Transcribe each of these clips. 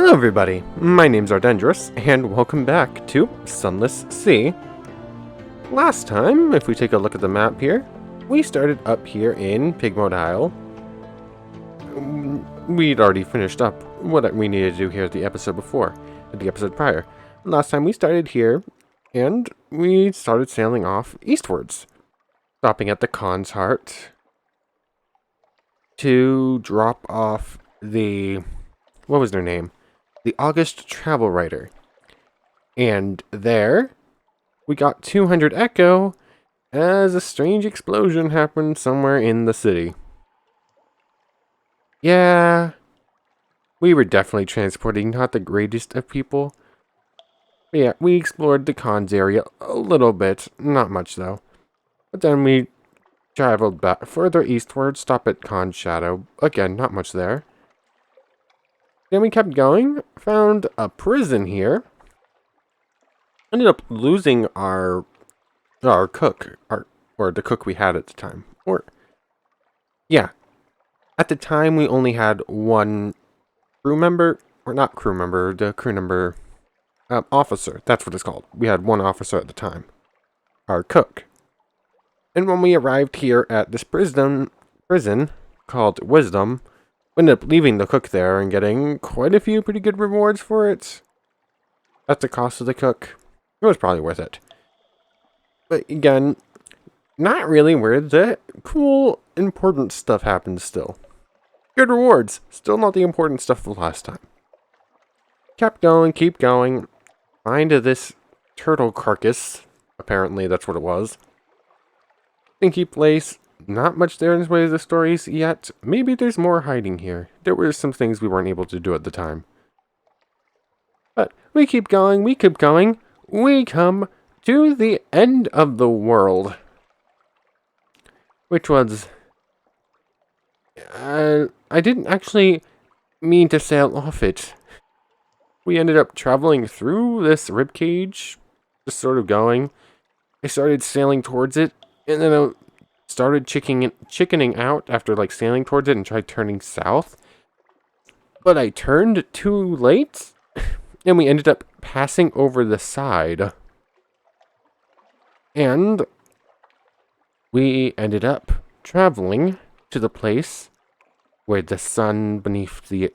Hello everybody, my name's Ardendrous, and welcome back to Sunless Sea. Last time, if we take a look at the map here, we started up here in Pigmode Isle. We'd already finished up what we needed to do here the episode before, the episode prior. Last time we started here, and we started sailing off eastwards, stopping at the Khan's Heart to drop off the... what was their name? The August Travel Writer. And there, we got 200 Echo as a strange explosion happened somewhere in the city. Yeah, we were definitely transporting not the greatest of people. But yeah, we explored the Khan's area a little bit, not much though. But then we traveled back further eastward, stopped at Khan's Shadow. Again, not much there. Then we kept going, found a prison here. Ended up losing our cook, or the cook we had at the time. Yeah, at the time we only had one crew member, or not crew member, the crew member officer. That's what it's called. We had one officer at the time, our cook. And when we arrived here at this prison called Wisdom, we ended up leaving the cook there and getting quite a few pretty good rewards for it. At the cost of the cook. It was probably worth it. But again, not really where the cool, important stuff happens still. Good rewards. Still not the important stuff of last time. Kept going, keep going. Find this turtle carcass. Apparently that's what it was. Stinky place. Not much there in the way of the stories yet. Maybe there's more hiding here. There were some things we weren't able to do at the time. But we keep going, we keep going. We come to the end of the world. Which was... I didn't actually mean to sail off it. We ended up traveling through this ribcage. Just sort of going. I started sailing towards it. And then I started chickening out after like sailing towards it and tried turning south. But I turned too late. And we ended up passing over the side. And we ended up traveling to the place where the sun beneath the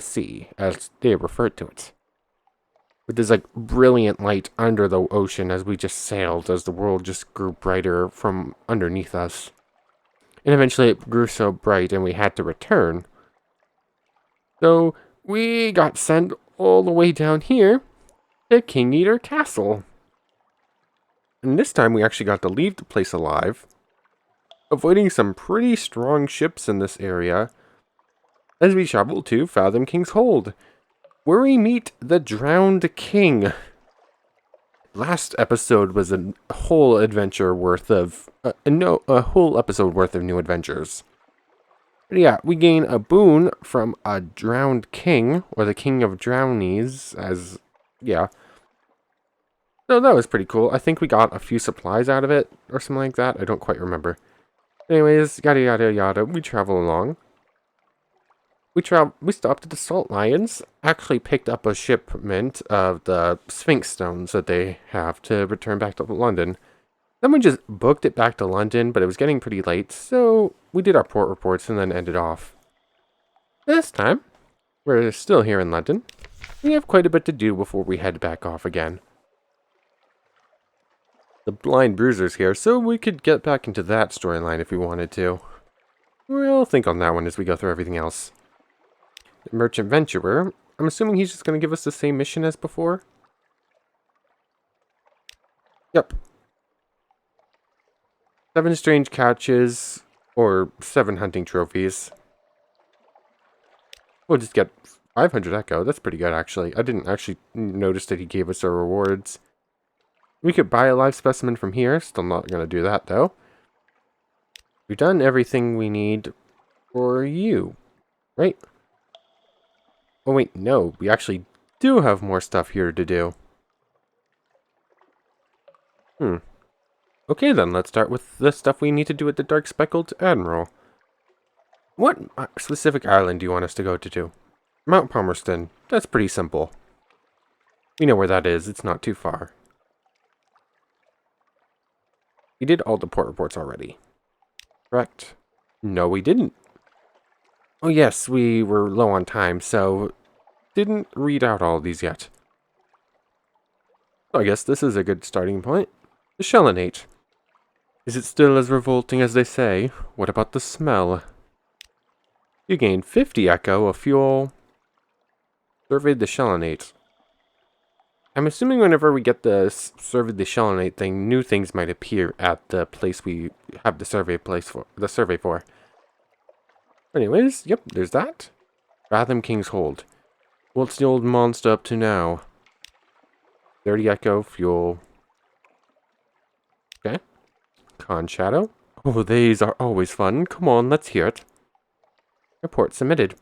sea, as they referred to it. With this like brilliant light under the ocean as we just sailed, as the world just grew brighter from underneath us. And eventually it grew so bright and we had to return. So we got sent all the way down here to King Eater Castle. And this time we actually got to leave the place alive, avoiding some pretty strong ships in this area, as we traveled to Fathom King's Hold, where we meet the Drowned King. Last episode was a whole adventure worth of... a whole episode worth of new adventures. But yeah, we gain a boon from a Drowned King, or the King of Drownies, as... yeah. So that was pretty cool. I think we got a few supplies out of it, or something like that. I don't quite remember. Anyways, yada yada yada, we travel along. We stopped at the Salt Lions, actually picked up a shipment of the Sphinx Stones that they have to return back to London. Then we just booked it back to London, but it was getting pretty late, so we did our port reports and then ended off. This time, we're still here in London. We have quite a bit to do before we head back off again. The Blind Bruiser's here, so we could get back into that storyline if we wanted to. We'll think on that one as we go through everything else. The Merchant Venturer. I'm assuming he's just going to give us the same mission as before. Yep. 7 strange catches, or 7 hunting trophies. We'll just get 500 Echo. That's pretty good, actually. I didn't actually notice that he gave us our rewards. We could buy a live specimen from here. Still not going to do that, though. We've done everything we need for you, right? Oh, wait, no. We actually do have more stuff here to do. Okay, then. Let's start with the stuff we need to do at the Dark Speckled Admiral. What specific island do you want us to go to? Mount Palmerston. That's pretty simple. We know where that is. It's not too far. We did all the port reports already. Correct? No, we didn't. Oh yes, we were low on time, so didn't read out all of these yet. I guess this is a good starting point. The Shellinate. Is it still as revolting as they say? What about the smell? You gained 50 echo of fuel. Surveyed the Shellinate. I'm assuming whenever we get the surveyed the Shellinate thing, new things might appear at the place we have the survey for. Anyways, yep, there's that. Fathom King's Hold. What's the old monster up to now? 30 echo, fuel. Okay. Con Shadow. Oh, these are always fun. Come on, let's hear it. Report submitted.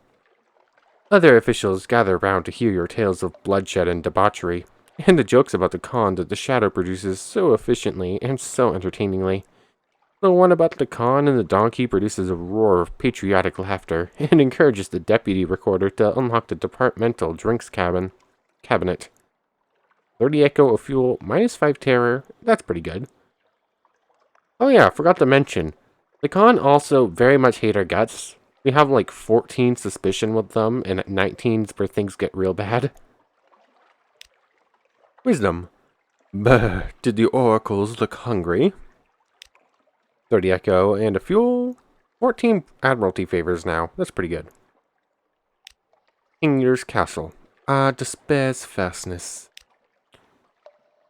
Other officials gather round to hear your tales of bloodshed and debauchery, and the jokes about the con that the Shadow produces so efficiently and so entertainingly. The one about the con and the donkey produces a roar of patriotic laughter, and encourages the deputy recorder to unlock the departmental drinks cabinet. 30 echo of fuel, -5 terror, that's pretty good. Oh yeah, forgot to mention, the con also very much hate our guts. We have like 14 suspicion with them, and at 19's where things get real bad. Wisdom. Bah, did the oracles look hungry? 30 echo and a fuel. 14 admiralty favors now. That's pretty good. King Lear's Castle. Despair's fastness.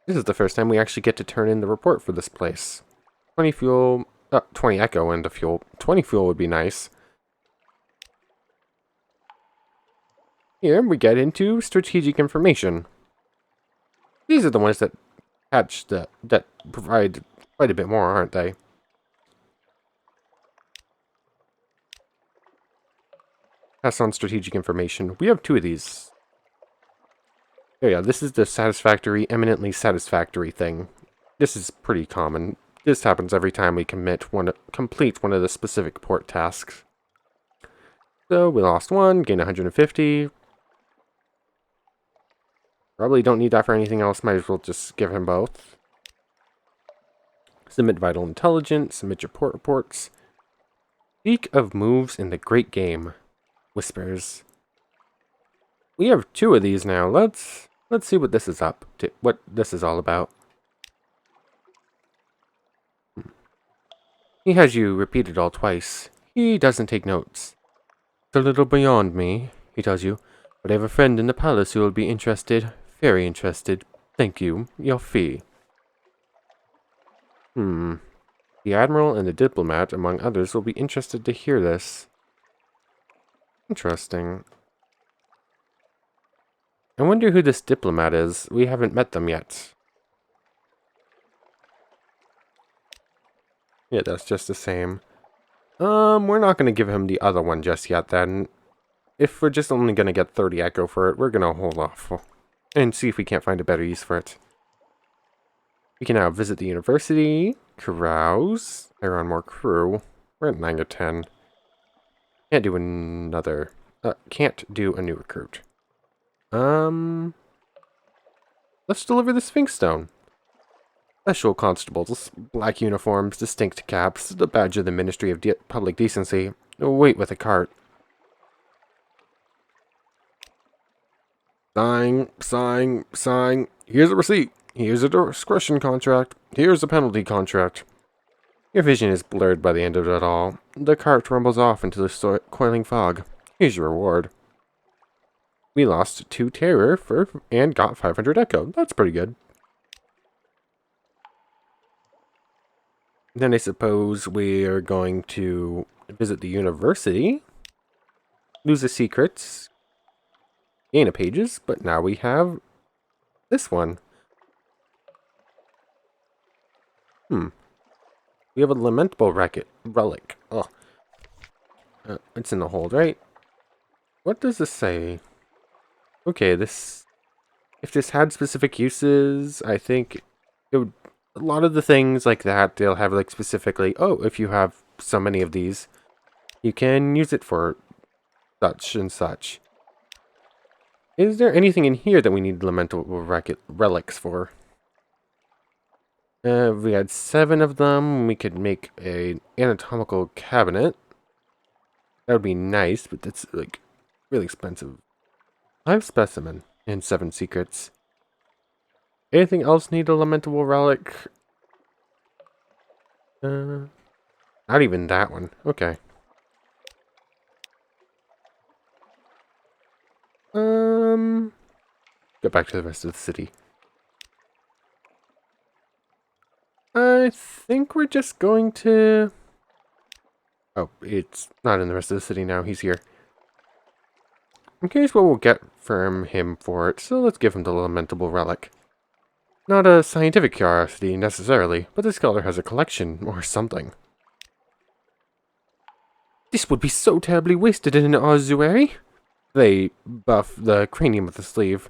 This is the first time we actually get to turn in the report for this place. 20 fuel, 20 echo and a fuel. 20 fuel would be nice. Here we get into strategic information. These are the ones that that provide quite a bit more, aren't they? Pass on strategic information. We have 2 of these. Oh yeah, this is the satisfactory, eminently satisfactory thing. This is pretty common. This happens every time we complete one of the specific port tasks. So we lost 1, gained 150. Probably don't need that for anything else. Might as well just give him both. Submit vital intelligence. Submit your port reports. Speak of moves in the great game. Whispers. We have 2 of these now. Let's see what this is up to. What this is all about. He has you repeat it all twice. He doesn't take notes. It's a little beyond me, he tells you, but I have a friend in the palace who will be interested. Very interested. Thank you. Your fee. The Admiral and the Diplomat, among others, will be interested to hear this. Interesting. I wonder who this Diplomat is. We haven't met them yet. Yeah, that's just the same. We're not going to give him the other one just yet, then. If we're just only going to get 30 echo for it, we're going to hold off and see if we can't find a better use for it. We can now visit the university, carouse, hire on more crew. We're at 9 to 10. Can't do another, can't do a new recruit. Let's deliver the Sphinx Stone. Special constables, black uniforms, distinct caps, the badge of the Ministry of Public Decency. Wait with a cart. Sign. Here's a receipt. Here's a discretion contract. Here's a penalty contract. Your vision is blurred by the end of it all. The cart rumbles off into the coiling fog. Here's your reward. We lost 2 terror and got 500 echo. That's pretty good. Then I suppose we're going to visit the university. Lose the secrets. Gain a pages, but now we have this one. We have a lamentable relic. Oh. It's in the hold, right? What does this say? Okay, if this had specific uses, I think it would, a lot of the things like that, they'll have like specifically, oh, if you have so many of these, you can use it for such and such. Is there anything in here that we need elemental relics for? We had 7 of them. We could make an anatomical cabinet. That would be nice, but that's, like, really expensive. 5 specimen and 7 secrets. Anything else need a lamentable relic? Not even that one. Okay. Get back to the rest of the city. I think we're just going to... Oh, it's not in the rest of the city now. He's here. I'm curious what we'll get from him for it, so let's give him the lamentable relic. Not a scientific curiosity, necessarily, but this scholar has a collection, or something. This would be so terribly wasted in an ossuary. They buff the cranium with the sleeve.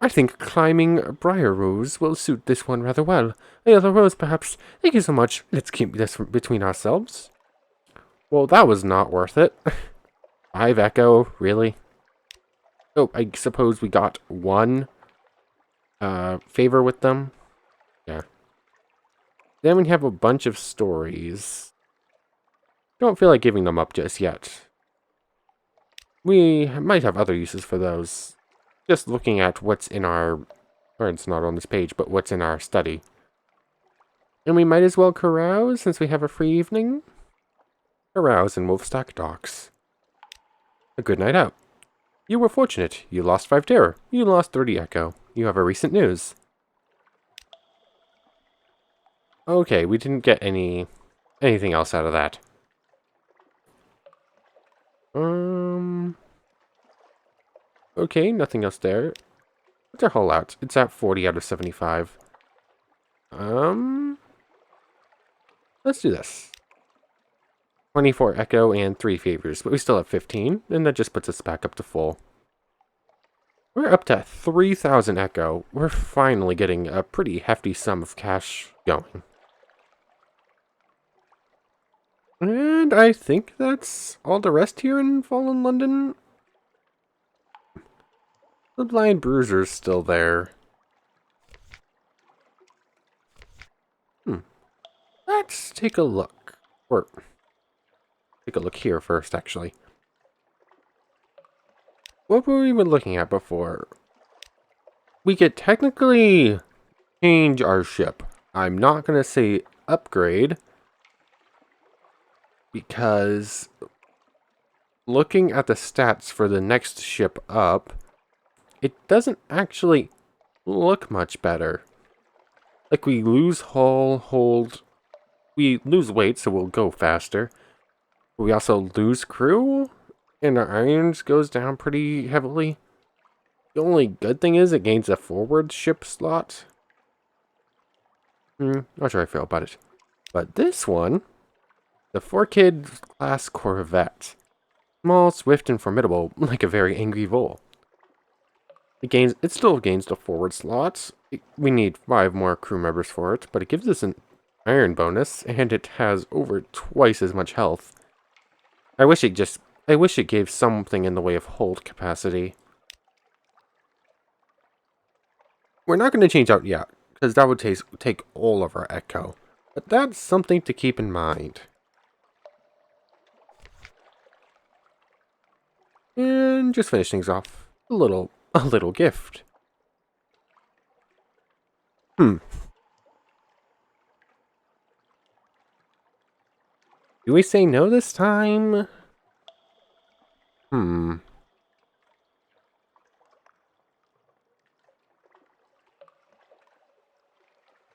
I think climbing briar rose will suit this one rather well. A yellow rose, perhaps. Thank you so much. Let's keep this between ourselves. Well, that was not worth it. 5 echo, really? Oh, I suppose we got 1 favor with them. Yeah. Then we have a bunch of stories. Don't feel like giving them up just yet. We might have other uses for those. Just looking at what's in our... Or it's not on this page, but what's in our study. And we might as well carouse since we have a free evening. Carouse in Wolfstack Docks. A good night out. You were fortunate. You lost 5 terror. You lost 30 echo. You have a recent news. Okay, we didn't get anything else out of that. Okay, nothing else there. What's our hull out? It's at 40 out of 75. Let's do this. 24 echo and 3 favors, but we still have 15, and that just puts us back up to full. We're up to 3,000 echo. We're finally getting a pretty hefty sum of cash going. And I think that's all the rest here in Fallen London. The Blind Bruiser's still there. Let's take a look. Or, take a look here first, actually. What were we even looking at before? We could technically change our ship. I'm not going to say upgrade, because looking at the stats for the next ship up, it doesn't actually look much better. Like, we lose hull, hold, we lose weight, so we'll go faster. But we also lose crew, and our irons goes down pretty heavily. The only good thing is it gains a forward ship slot. Not sure I feel about it. But this one, the 4-Kid class corvette. Small, swift, and formidable, like a very angry vole. It still gains the forward slots. We need 5 more crew members for it, but it gives us an iron bonus, and it has over twice as much health. I wish it gave something in the way of hold capacity. We're not going to change out yet, because that would take all of our echo. But that's something to keep in mind. And just finish things off. A little gift. Do we say no this time?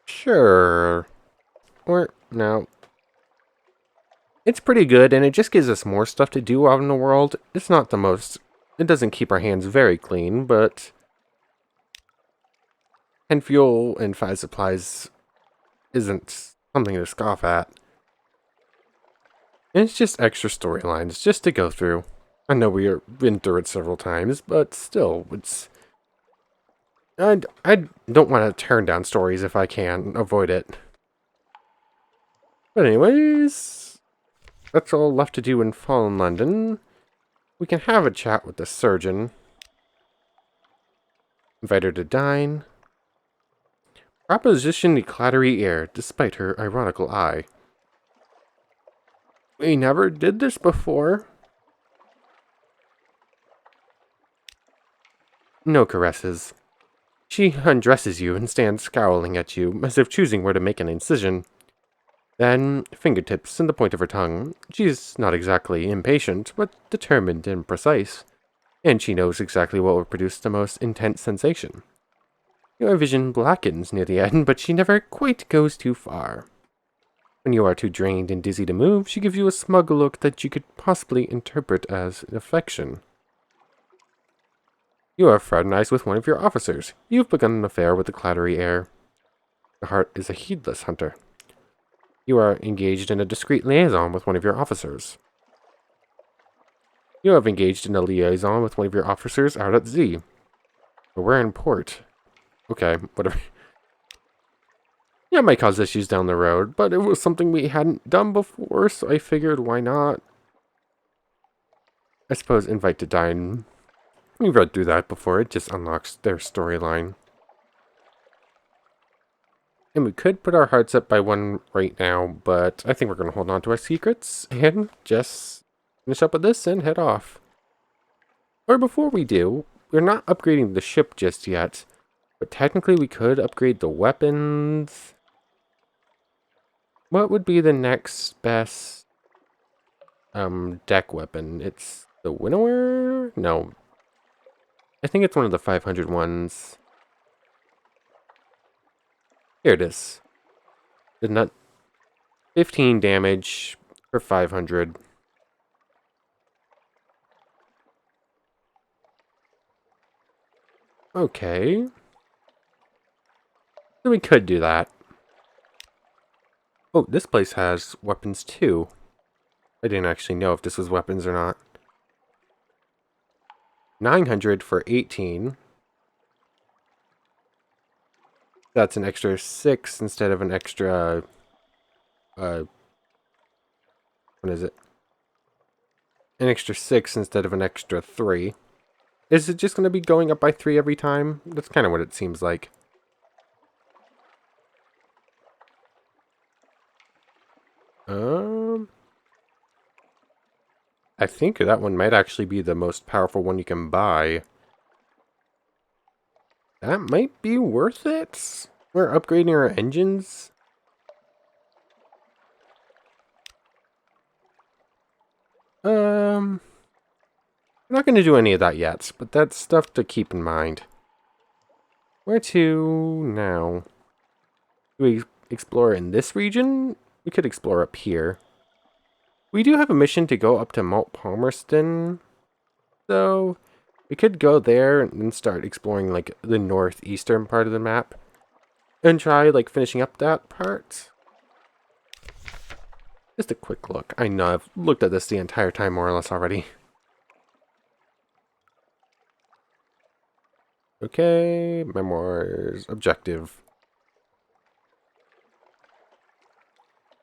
Sure. Or, no. It's pretty good, and it just gives us more stuff to do out in the world. It's not the most... It doesn't keep our hands very clean, but... 10 fuel and 5 supplies isn't something to scoff at. And it's just extra storylines, just to go through. I know we've been through it several times, but still, it's... I don't want to turn down stories if I can avoid it. But anyways, that's all left to do in Fallen London. We can have a chat with the surgeon. Invite her to dine. Proposition the clattery air, despite her ironical eye. We never did this before. No caresses. She undresses you and stands scowling at you, as if choosing where to make an incision. Then, fingertips and the point of her tongue. She's not exactly impatient, but determined and precise, and she knows exactly what will produce the most intense sensation. Your vision blackens near the end, but she never quite goes too far. When you are too drained and dizzy to move, she gives you a smug look that you could possibly interpret as affection. You are fraternized with one of your officers. You've begun an affair with the clattery air. The heart is a heedless hunter. You are engaged in a discreet liaison with one of your officers. You have engaged in a liaison with one of your officers out at sea. But we're in port. Okay, whatever. Yeah, it might cause issues down the road, but it was something we hadn't done before, so I figured why not? I suppose invite to dine. We read through that before, it just unlocks their storyline. And we could put our hearts up by one right now, but I think we're going to hold on to our secrets and just finish up with this and head off. Or before we do, we're not upgrading the ship just yet, but technically we could upgrade the weapons. What would be the next best deck weapon? It's the Winnower? No. I think it's one of the 500 ones. Here it is. The nut 15 damage for 500. Okay. So we could do that. Oh, this place has weapons too. I didn't actually know if this was weapons or not. 900 for 18. That's an extra 6 instead of an extra... what is it? An extra 6 instead of an extra 3. Is it just going to be going up by 3 every time? That's kind of what it seems like. I think that one might actually be the most powerful one you can buy. That might be worth it. We're upgrading our engines. I'm not going to do any of that yet, but that's stuff to keep in mind. Where to now? Do we explore in this region? We could explore up here. We do have a mission to go up to Mount Palmerston, so we could go there and start exploring like the northeastern part of the map and try like finishing up that part. Just a quick look. I know I've looked at this the entire time more or less already. Okay, memoirs, objective.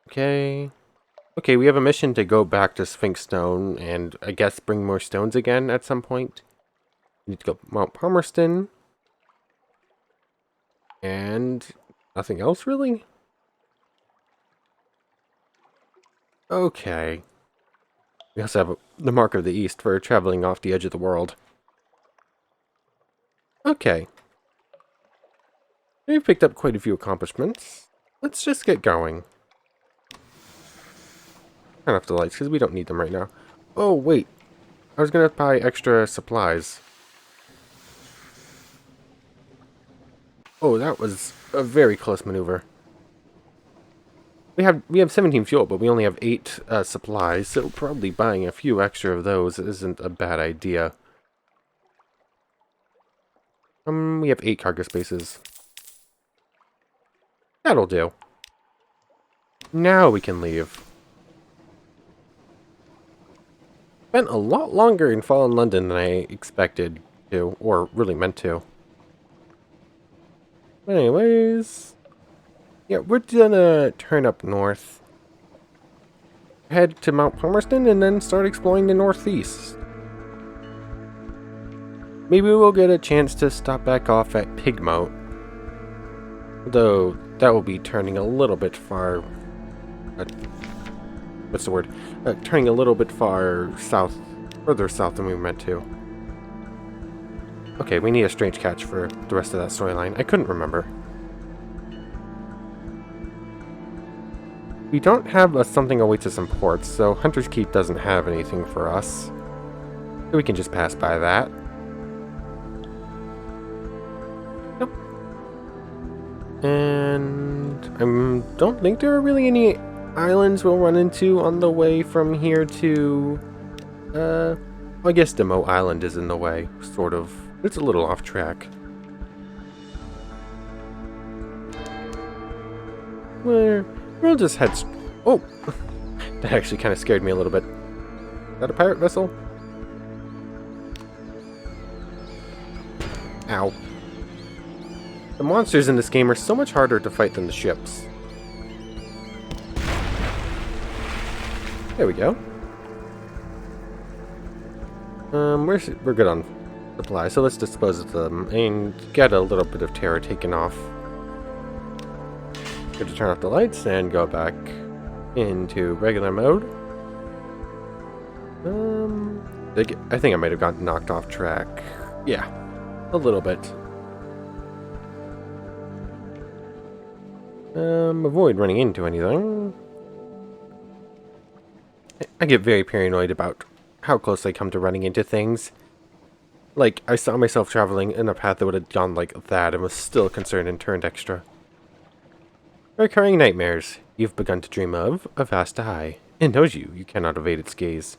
Okay. Okay, we have a mission to go back to Sphinx Stone and I guess bring more stones again at some point. We need to go Mount Palmerston. And nothing else really? Okay. We also have the Mark of the East for traveling off the edge of the world. Okay. We've picked up quite a few accomplishments. Let's just get going. Turn off the lights because we don't need them right now. Oh, wait. I was going to buy extra supplies. Oh, that was a very close maneuver. We have 17 fuel, but we only have 8 supplies, so probably buying a few extra of those isn't a bad idea. We have 8 cargo spaces. That'll do. Now we can leave. Spent a lot longer in Fallen London than I expected to, or really meant to. Anyways, yeah, we're gonna turn up north, head to Mount Palmerston, and then start exploring the northeast. Maybe we'll get a chance to stop back off at Pigmoat. Though, that will be turning a little bit far... what's the word? Turning a little bit far south, further south than we were meant to. Okay, we need a strange catch for the rest of that storyline. I couldn't remember. We don't have a something awaits us in ports, so Hunter's Keep doesn't have anything for us. So we can just pass by that. Yep. And I don't think there are really any islands we'll run into on the way from here to... I guess Demo Island is in the way, sort of. It's a little off track. We'll just head... Oh! That actually kind of scared me a little bit. Is that a pirate vessel? Ow. The monsters in this game are so much harder to fight than the ships. There we go. We're good on supply, so let's dispose of them and get a little bit of terror taken off. Good to turn off the lights and go back into regular mode. I think I might have gotten knocked off track. Yeah, a little bit. Avoid running into anything. I get very paranoid about how close I come to running into things. Like, I saw myself traveling in a path that would have gone like that and was still concerned and turned extra. Recurring nightmares. You've begun to dream of a vast eye. It knows you. You cannot evade its gaze.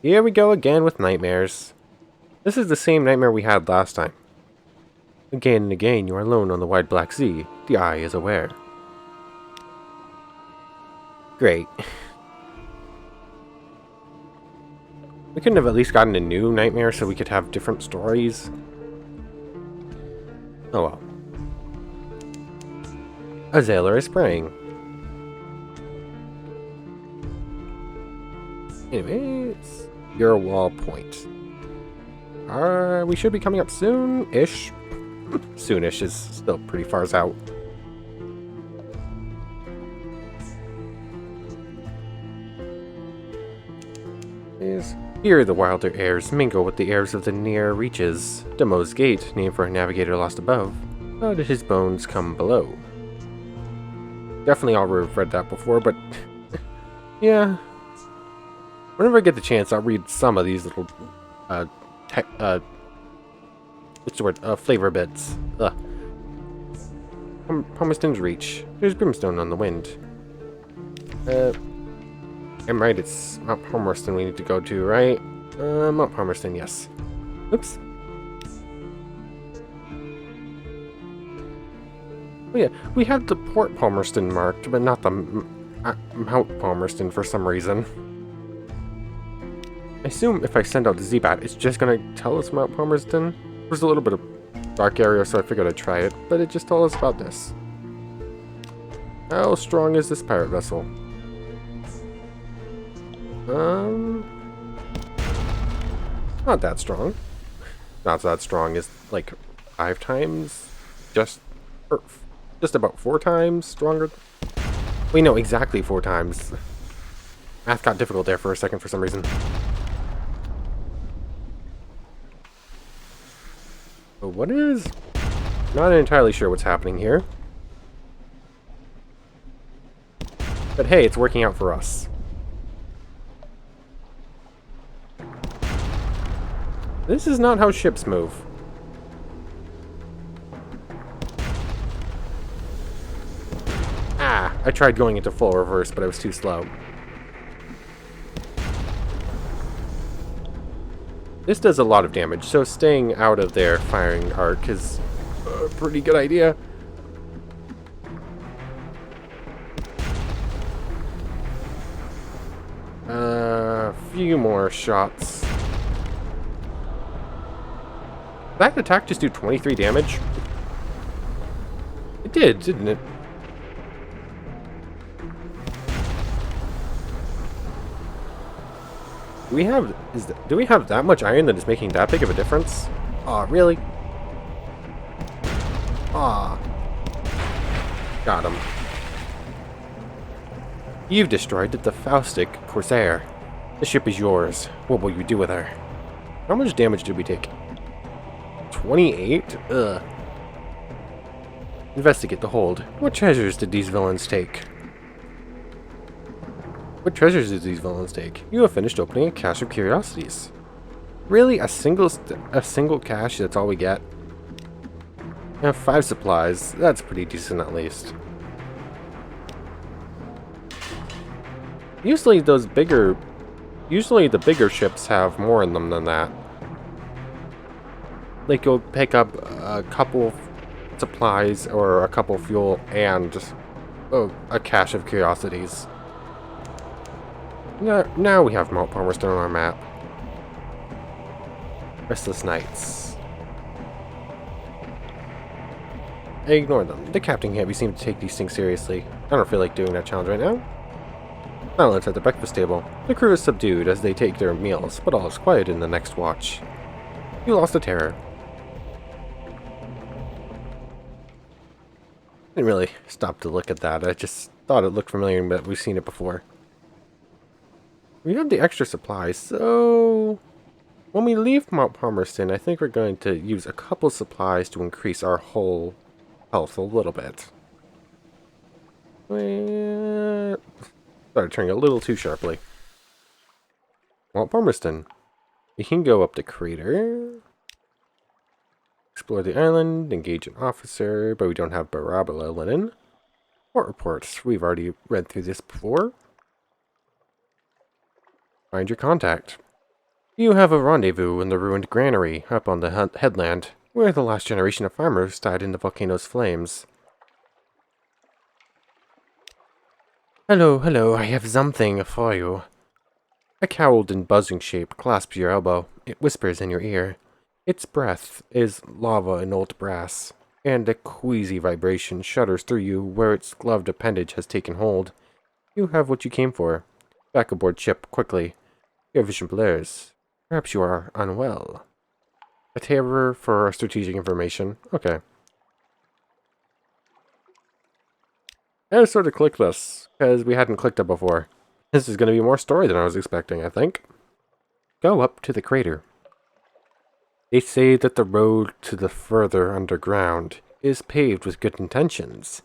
Here we go again with nightmares. This is the same nightmare we had last time. Again and again, you are alone on the wide black sea. The eye is aware. Great. We couldn't have at least gotten a new nightmare so we could have different stories. Oh well. A sailor is praying. Anyways, your wall point. We should be coming up soon-ish. Soonish is still pretty far out. Here the wilder airs mingle with the airs of the near reaches. Demo's Gate, named for a navigator lost above. How did his bones come below? Definitely all read that before, but yeah. Whenever I get the chance, I'll read some of these little what's the word? Flavor bits. Palmerston's Reach. There's brimstone on the wind. I'm right, it's Mount Palmerston we need to go to, right? Mount Palmerston, yes. Oops. Oh yeah, we have the Port Palmerston marked, but not the Mount Palmerston for some reason. I assume if I send out the Z-Bat, it's just gonna tell us Mount Palmerston. There's a little bit of dark area, so I figured I'd try it, but it just told us about this. How strong is this pirate vessel? Not that strong. Not that strong is like 5 times, just about 4 times stronger. We know exactly 4 times. Math got difficult there for a second for some reason. But what is? Not entirely sure what's happening here. But hey, it's working out for us. This is not how ships move. Ah, I tried going into full reverse, but I was too slow. This does a lot of damage, so staying out of their firing arc is a pretty good idea. A few more shots. That attack just do 23 damage? It did, didn't it? Do we have that much iron that is making that big of a difference? Aw, really? Aw. Got him. You've destroyed the Faustic Corsair. The ship is yours. What will you do with her? How much damage did we take? 28? Ugh. Investigate the hold. What treasures did these villains take? What treasures did these villains take? You have finished opening a cache of curiosities. Really? A single cache? That's all we get? We have 5 supplies. That's pretty decent at least. Usually the bigger ships have more in them than that. Like you'll pick up a couple supplies or a couple fuel and a cache of curiosities. Now we have Mount Palmerston on our map. Restless Nights. I ignore them. The captain can't be seen to take these things seriously. I don't feel like doing that challenge right now. Silence at the breakfast table. The crew is subdued as they take their meals, but all is quiet in the next watch. You lost a terror. Didn't really stop to look at that. I just thought it looked familiar, but we've seen it before. We have the extra supplies, so when we leave Mount Palmerston, I think we're going to use a couple supplies to increase our whole health a little bit. Started turning a little too sharply. Mount Palmerston. We can go up the crater. Explore the island, engage an officer, but we don't have Barabala linen. Port reports. We've already read through this before. Find your contact. You have a rendezvous in the ruined granary up on the headland, where the last generation of farmers died in the volcano's flames. Hello, I have something for you. A cowled and buzzing shape clasps your elbow. It whispers in your ear. Its breath is lava and old brass, and a queasy vibration shudders through you where its gloved appendage has taken hold. You have what you came for. Back aboard ship, quickly. Your vision blurs. Perhaps you are unwell. A terror for strategic information. Okay. I just sort of clicked this, because we hadn't clicked it before. This is going to be more story than I was expecting, I think. Go up to the crater. They say that the road to the further underground is paved with good intentions,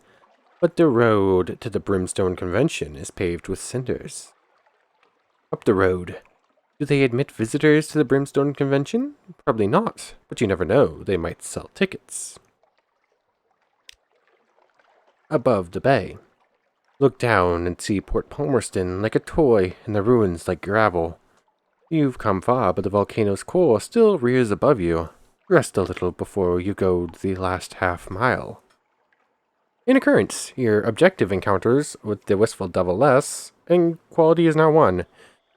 but the road to the Brimstone Convention is paved with cinders. Up the road. Do they admit visitors to the Brimstone Convention? Probably not, but you never know, they might sell tickets. Above the bay. Look down and see Port Palmerston like a toy and the ruins like gravel. You've come far, but the volcano's core still rears above you. Rest a little before you go the last half-mile. In occurrence, your objective encounters with the wistful Deviless, and quality is now 1.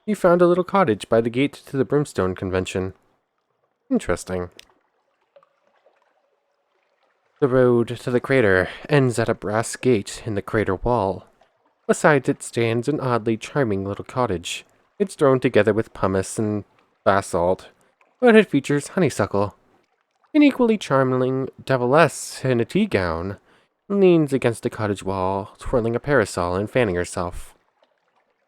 You found a little cottage by the gate to the Brimstone Convention. Interesting. The road to the crater ends at a brass gate in the crater wall. Beside it stands an oddly charming little cottage. It's thrown together with pumice and basalt, but it features honeysuckle. An equally charming Deviless in a tea gown leans against the cottage wall, twirling a parasol and fanning herself.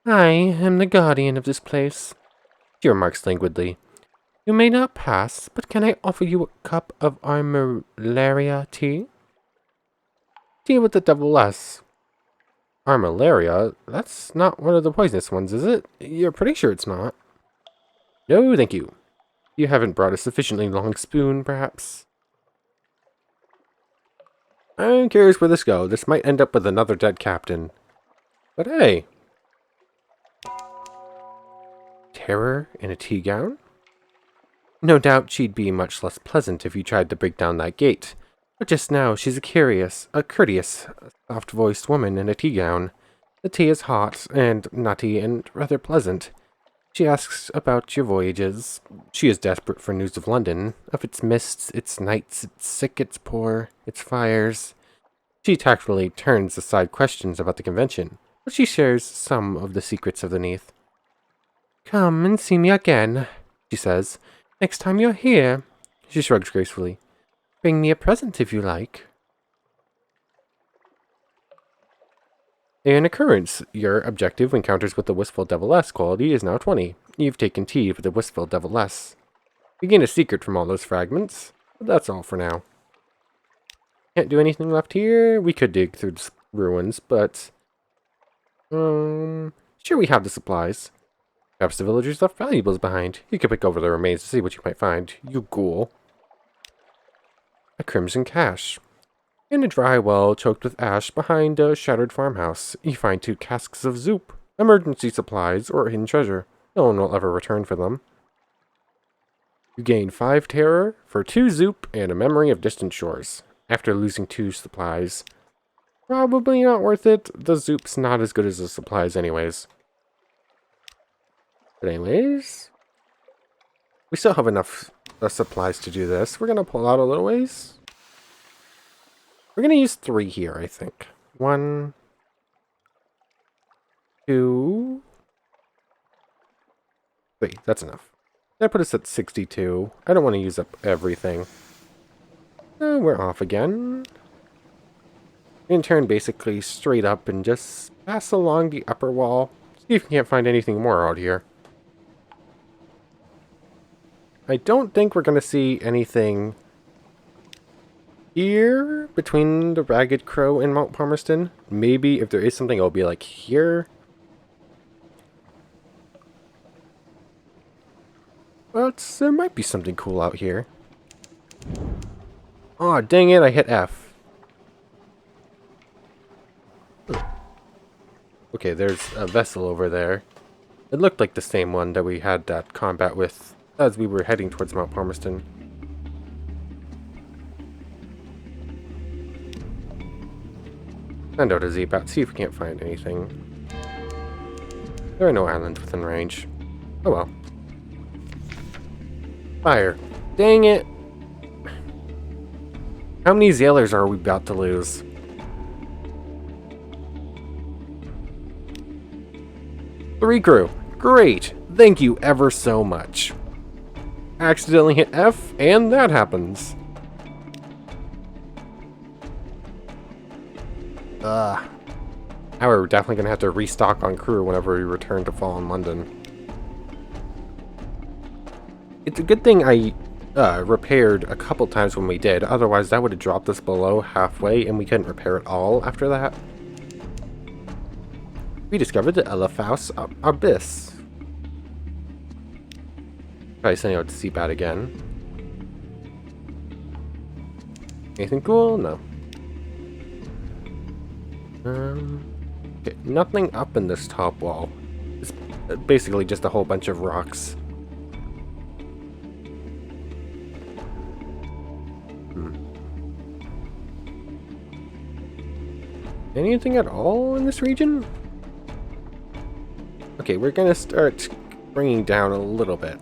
I am the guardian of this place, she remarks languidly. You may not pass, but can I offer you a cup of our malaria tea? Tea with the Deviless. Armillaria? That's not one of the poisonous ones, is it? You're pretty sure it's not. No, thank you. You haven't brought a sufficiently long spoon, perhaps? I'm curious where this goes. This might end up with another dead captain. But hey. Terror in a tea gown? No doubt she'd be much less pleasant if you tried to break down that gate. But just now she's a courteous, soft-voiced woman in a tea gown. The tea is hot and nutty and rather pleasant. She asks about your voyages. She is desperate for news of London, of its mists, its nights, its sick, its poor, its fires. She tactfully turns aside questions about the convention, but she shares some of the secrets of the Neath. Come and see me again, she says, next time you're here. She shrugs gracefully. Bring me a present if you like. An occurrence. Your objective encounters with the Wistful Deviless quality is now 20. You've taken tea with the Wistful Deviless. You gain a secret from all those fragments, but that's all for now. Can't do anything left here. We could dig through the ruins, but... sure, we have the supplies. Perhaps the villagers left valuables behind. You could pick over the remains to see what you might find. You ghoul. A crimson cache. In a dry well choked with ash behind a shattered farmhouse, you find 2 casks of soup, emergency supplies, or hidden treasure. No one will ever return for them. You gain 5 terror for 2 zoop and a memory of distant shores. After losing 2 supplies. Probably not worth it. The zoop's not as good as the supplies anyways. But anyways, we still have enough supplies to do this. We're going to pull out a little ways. We're going to use 3 here, I think. 1, 2, 3. That's enough. That put us at 62. I don't want to use up everything. We're off again. We can turn basically straight up and just pass along the upper wall. See if we can't find anything more out here. I don't think we're going to see anything here between the Ragged Crow and Mount Palmerston. Maybe if there is something, it'll be like here. But there might be something cool out here. Aw, dang it, I hit F. Okay, there's a vessel over there. It looked like the same one that we had that combat with as we were heading towards Mount Palmerston. Send out a Z-Bat, see if we can't find anything. There are no islands within range. Oh well. Fire. Dang it! How many Zailers are we about to lose? Three crew. Great! Thank you ever so much. Accidentally hit F, and that happens. Ugh. Now we're definitely gonna have to restock on crew whenever we return to Fallen London. It's a good thing I repaired a couple times when we did, otherwise that would have dropped us below halfway and we couldn't repair it all after that. We discovered the Elephas Abyss. Try sending out to Z-Bat again. Anything cool? No. Okay, nothing up in this top wall. It's basically just a whole bunch of rocks. Anything at all in this region? Okay, we're gonna start bringing down a little bit.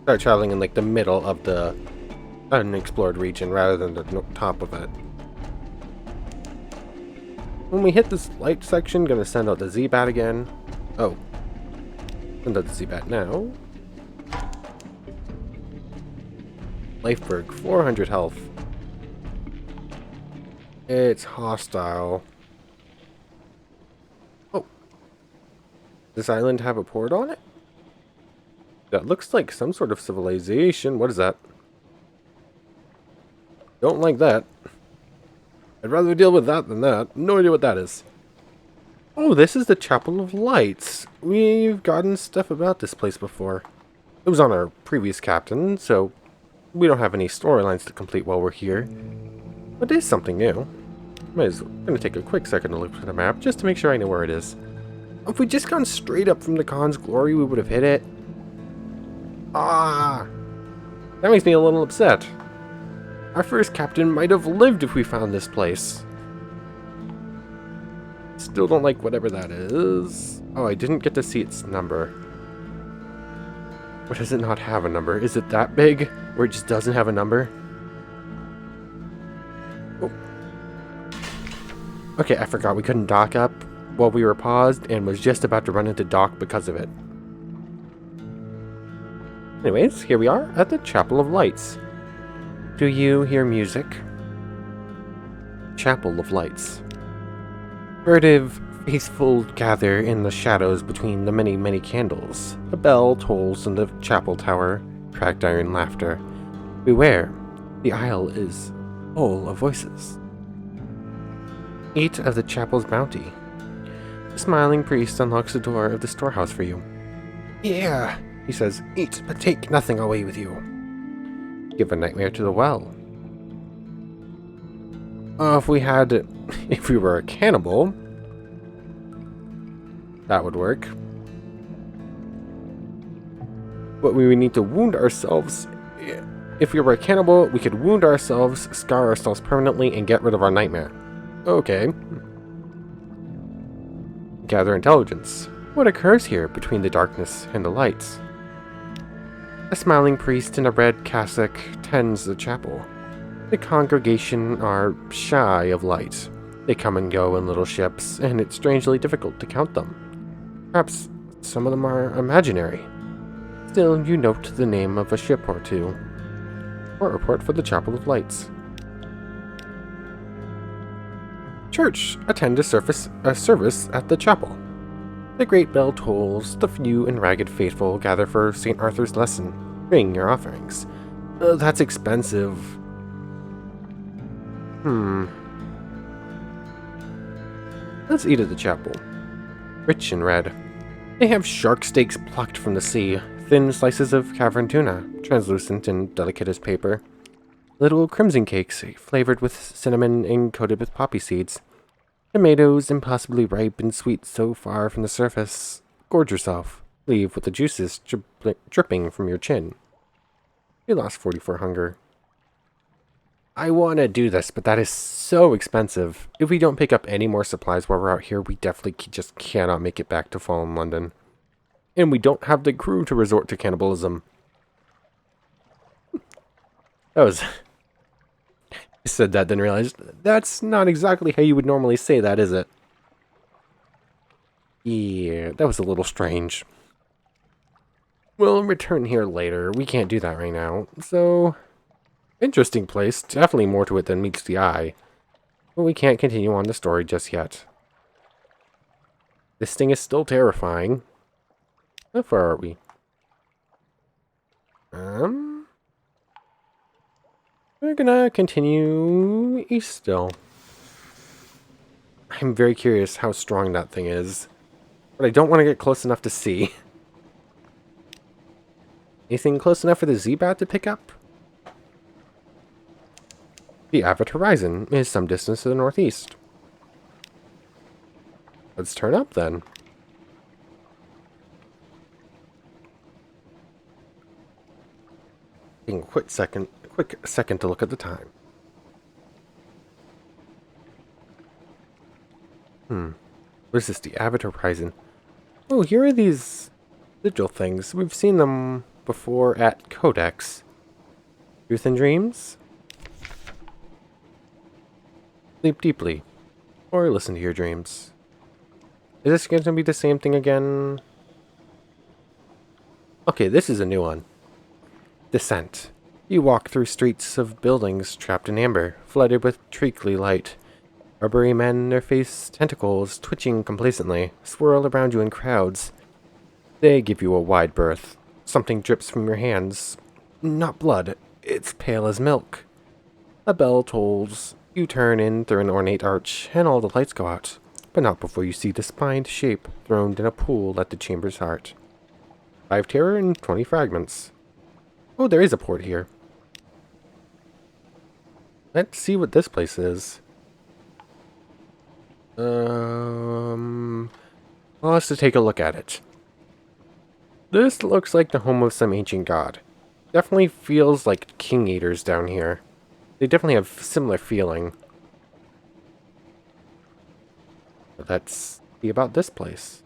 Start traveling in like the middle of the unexplored region rather than the top of it. When we hit this light section, gonna send out the Z-Bat again. Oh. Send out the Z-Bat now. Lifeberg, 400 health. It's hostile. Oh. Does this island have a port on it? That looks like some sort of civilization. What is that? Don't like that. I'd rather deal with that than that. No idea what that is. Oh, this is the Chapel of Lights. We've gotten stuff about this place before. It was on our previous captain, so we don't have any storylines to complete while we're here. But it is something new. I'm gonna take a quick second to look at the map just to make sure I know where it is. If we'd just gone straight up from the Khan's Glory, we would have hit it. Ah! That makes me a little upset. Our first captain might have lived if we found this place. Still don't like whatever that is. Oh, I didn't get to see its number. What does it not have a number? Is it that big? Where it just doesn't have a number? Oh. Okay, I forgot we couldn't dock up while we were paused and was just about to run into dock because of it. Anyways, here we are at the Chapel of Lights. Do you hear music? Chapel of Lights. Furtive, faithful gather in the shadows between the many, many candles. A bell tolls in the chapel tower, cracked iron laughter. Beware, the aisle is full of voices. Eat of the chapel's bounty. The smiling priest unlocks the door of the storehouse for you. Yeah, he says, eat, but take nothing away with you. Give a nightmare to the well. If we were a cannibal, that would work. But we would need to wound ourselves. If we were a cannibal, we could wound ourselves, scar ourselves permanently, and get rid of our nightmare. Okay. Gather intelligence. What occurs here between the darkness and the lights? A smiling priest in a red cassock tends the chapel. The congregation are shy of light. They come and go in little ships, and it's strangely difficult to count them. Perhaps some of them are imaginary. Still, you note the name of a ship or two. Or report for the Chapel of Lights. Church. Attend a service at the chapel. The great bell tolls. The few and ragged faithful gather for St. Arthur's lesson. Bring your offerings. That's expensive. Let's eat at the chapel. Rich and red. They have shark steaks plucked from the sea, thin slices of cavern tuna, translucent and delicate as paper, little crimson cakes flavored with cinnamon and coated with poppy seeds, tomatoes impossibly ripe and sweet so far from the surface. Gorge yourself. Leave with the juices dripping from your chin. You lost 44 hunger. I want to do this, but that is so expensive. If we don't pick up any more supplies while we're out here, we definitely just cannot make it back to Fallen London. And we don't have the crew to resort to cannibalism. That was... I said that, then realized that's not exactly how you would normally say that, is it? Yeah, that was a little strange. We'll return here later. We can't do that right now. So... interesting place. Definitely more to it than meets the eye. But we can't continue on the story just yet. This thing is still terrifying. How far are we? We're gonna continue east still. I'm very curious how strong that thing is. But I don't want to get close enough to see. Anything close enough for the Z-Bat to pick up? The avid horizon is some distance to the northeast. Let's turn up then. Taking a quick second to look at the time. What is this? The avid horizon. Oh, here are these sigil things. We've seen them before at Codex. Truth and dreams? Sleep deeply. Or listen to your dreams. Is this going to be the same thing again? Okay, this is a new one. Descent. You walk through streets of buildings trapped in amber, flooded with treacly light. Rubbery men, their face tentacles twitching complacently, swirl around you in crowds. They give you a wide berth. Something drips from your hands. Not blood. It's pale as milk. A bell tolls. You turn in through an ornate arch, and all the lights go out. But not before you see the spined shape throned in a pool at the chamber's heart. 5 terror and 20 fragments. Oh, there is a port here. Let's see what this place is. Well, let's take a look at it. This looks like the home of some ancient god. Definitely feels like king eaters down here. They definitely have similar feeling. But let's see about this place.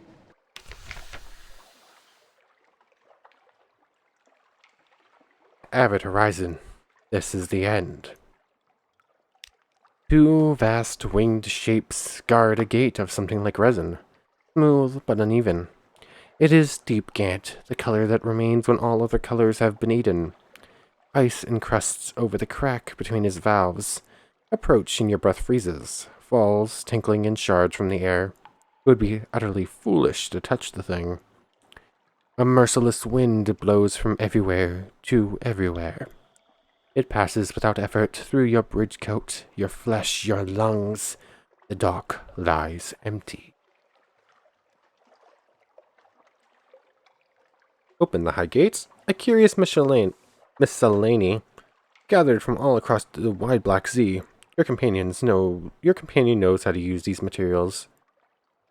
Avid horizon. This is the end. 2 vast winged shapes guard a gate of something like resin. Smooth but uneven. It is deep Gant, the color that remains when all other colors have been eaten. Ice encrusts over the crack between his valves. Approach and your breath freezes, falls, tinkling in shards from the air. It would be utterly foolish to touch the thing. A merciless wind blows from everywhere to everywhere. It passes without effort through your bridge coat, your flesh, your lungs. The dock lies empty. Open the high gates. A curious miscellany gathered from all across the wide Black Sea. Your companion knows how to use these materials.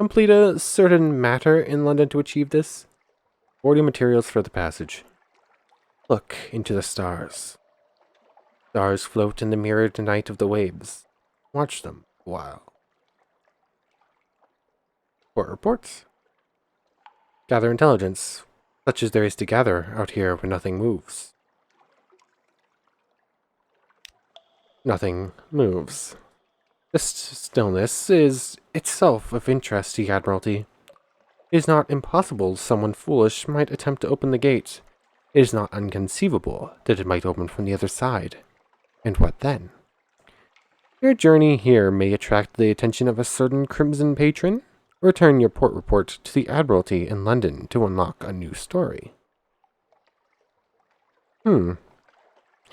Complete a certain matter in London to achieve this. 40 materials for the passage. Look into the stars. Stars float in the mirrored night of the waves. Watch them a while. Port reports. Gather intelligence, such as there is to gather out here when nothing moves. Nothing moves. This stillness is itself of interest to the Admiralty. It is not impossible someone foolish might attempt to open the gate. It is not inconceivable that it might open from the other side. And what then? Your journey here may attract the attention of a certain crimson patron. Return your port report to the Admiralty in London to unlock a new story.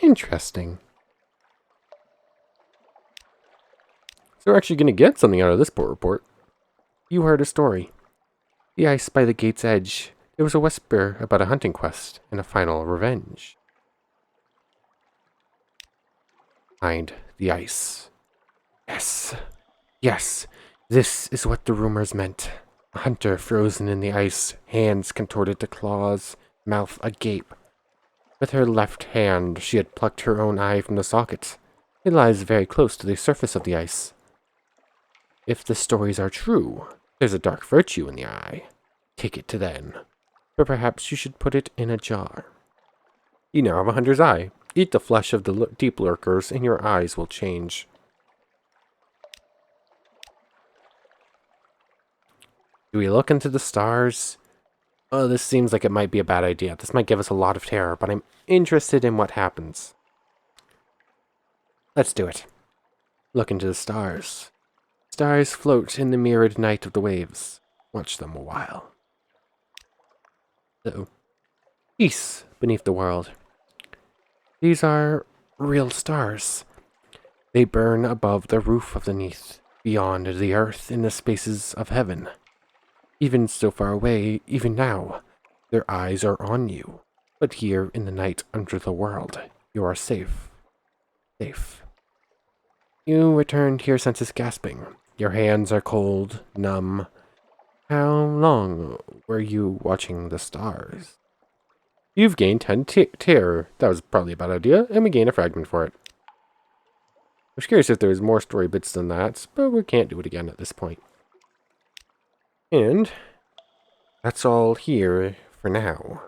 Interesting. So we're actually going to get something out of this port report. You heard a story. The ice by the gate's edge. There was a whisper about a hunting quest and a final revenge. Behind the ice. Yes. Yes. This is what the rumors meant. A hunter frozen in the ice, hands contorted to claws, mouth agape. With her left hand, she had plucked her own eye from the socket. It lies very close to the surface of the ice. If the stories are true, there's a dark virtue in the eye. Take it to then. But perhaps you should put it in a jar. You now have a hunter's eye. Eat the flesh of the deep lurkers, and your eyes will change. Do we look into the stars? Oh, this seems like it might be a bad idea. This might give us a lot of terror, but I'm interested in what happens. Let's do it. Look into the stars. Stars float in the mirrored night of the waves. Watch them a while. Uh-oh. Peace beneath the world. These are real stars. They burn above the roof of the Neath, beyond the earth in the spaces of heaven. Even so far away, even now, their eyes are on you. But here in the night under the world, you are safe. Safe. You return to your senses gasping. Your hands are cold, numb. How long were you watching the stars? You've gained 10 terror. That was probably a bad idea, and we gain a fragment for it. I was curious if there's more story bits than that, but we can't do it again at this point. And that's all here for now.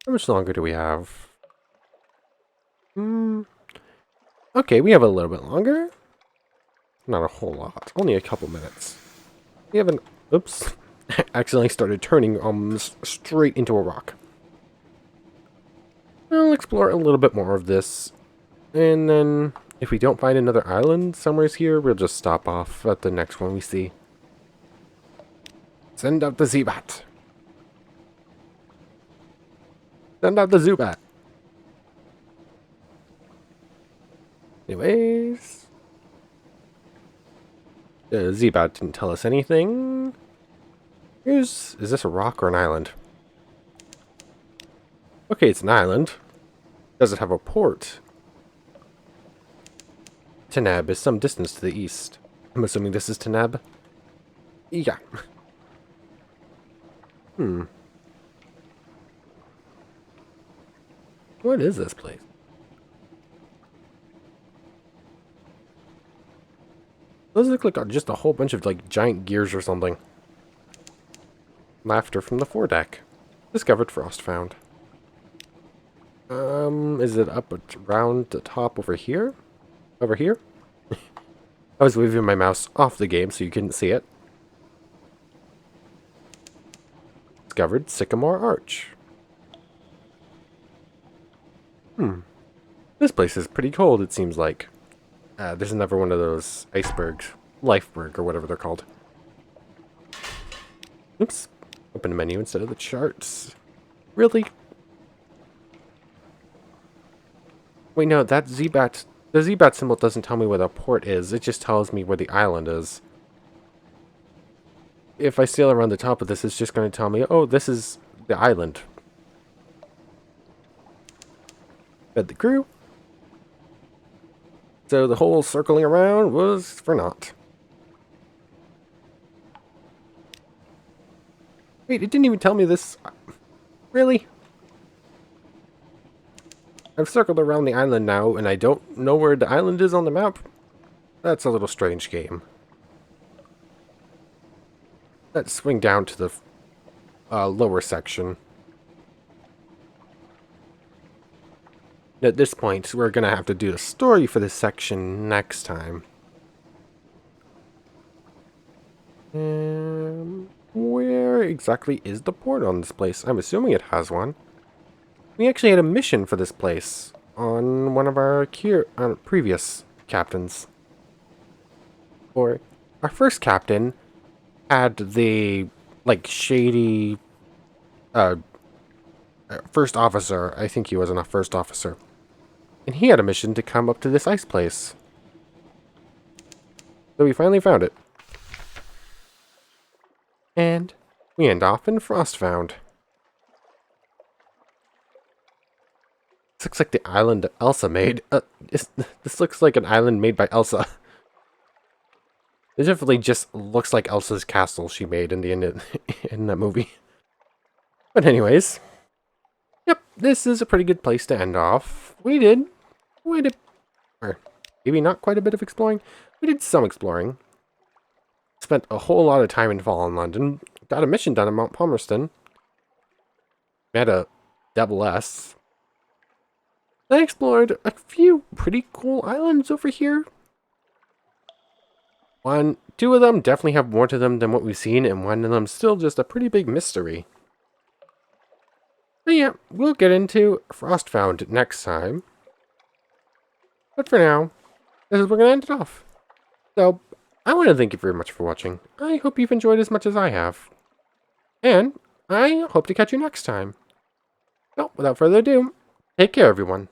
How much longer do we have? Okay, we have a little bit longer. Not a whole lot. Only a couple minutes. We have an... Oops. Accidentally started turning almost straight into a rock. I'll explore a little bit more of this. And then, if we don't find another island somewhere here, we'll just stop off at the next one we see. Send out the Zebat. Send out the Zubat. Anyways. The Zebat didn't tell us anything. Is this a rock or an island? Okay, it's an island. Does it have a port? Tanab is some distance to the east. I'm assuming this is Tanab? Yeah. What is this place? Those look like just a whole bunch of like giant gears or something. Laughter from the foredeck. Discovered frost found. Is it up around the top over here? Over here? I was moving my mouse off the game so you couldn't see it. discovered Sycamore Arch. This place is pretty cold, it seems like. There's another one of those icebergs. Lifeberg, or whatever they're called. Oops. Open the menu instead of the charts. Really? Wait, no, that Z-Bat... The Z-Bat symbol doesn't tell me where the port is. It just tells me where the island is. If I sail around the top of this, it's just going to tell me, oh, this is the island. Fed the crew. So the whole circling around was for naught. Wait, it didn't even tell me this. Really? I've circled around the island now, and I don't know where the island is on the map? That's a little strange game. Let's swing down to the lower section. At this point, we're going to have to do the story for this section next time. Where exactly is the port on this place? I'm assuming it has one. We actually had a mission for this place on one of our previous captains. Or our first captain had the, like, shady first officer. I think he was a first officer. And he had a mission to come up to this ice place. So we finally found it. And we end off in Frostfound. This looks like the island Elsa made. This looks like an island made by Elsa. It definitely just looks like Elsa's castle she made in that movie. But anyways, yep, this is a pretty good place to end off. Or maybe not quite a bit of exploring. We did some exploring. Spent a whole lot of time in Fallen London. Got a mission done at Mount Palmerston. Met a Deviless. I explored a few pretty cool islands over here. Two of them definitely have more to them than what we've seen, and one of them still just a pretty big mystery. But yeah, we'll get into Frostfound next time. But for now, this is where we're going to end it off. So, I want to thank you very much for watching. I hope you've enjoyed as much as I have. And I hope to catch you next time. So, without further ado, take care everyone.